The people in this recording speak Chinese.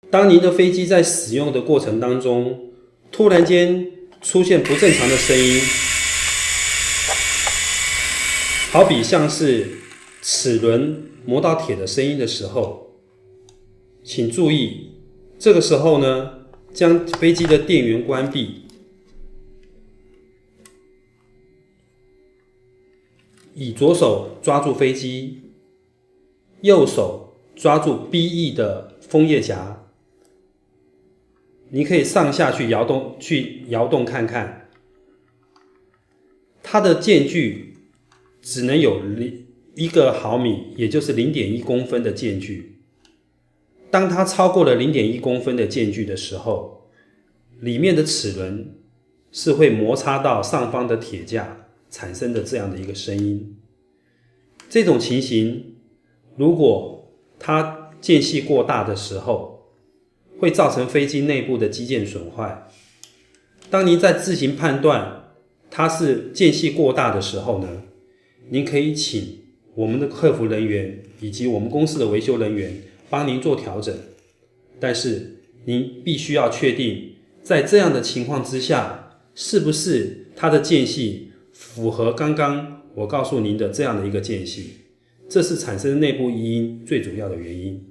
当您的飞机在使用的过程当中，突然间出现不正常的声音，好比像是齿轮磨到铁的声音的时候，请注意，这个时候呢，将飞机的电源关闭，以左手抓住飞机，右手抓住 BE 的风叶夹，你可以上下去摇动看看，它的间距只能有1个毫米，也就是 0.1 公分的间距。当它超过了 0.1 公分的间距的时候，里面的齿轮是会摩擦到上方的铁架，产生的这样的一个声音。这种情形，如果它间隙过大的时候，会造成飞机内部的机件损坏。当您在自行判断它是间隙过大的时候呢，您可以请我们的客服人员以及我们公司的维修人员帮您做调整。但是您必须要确定，在这样的情况之下，是不是它的间隙符合刚刚我告诉您的这样的一个间隙，这是产生内部异音最主要的原因。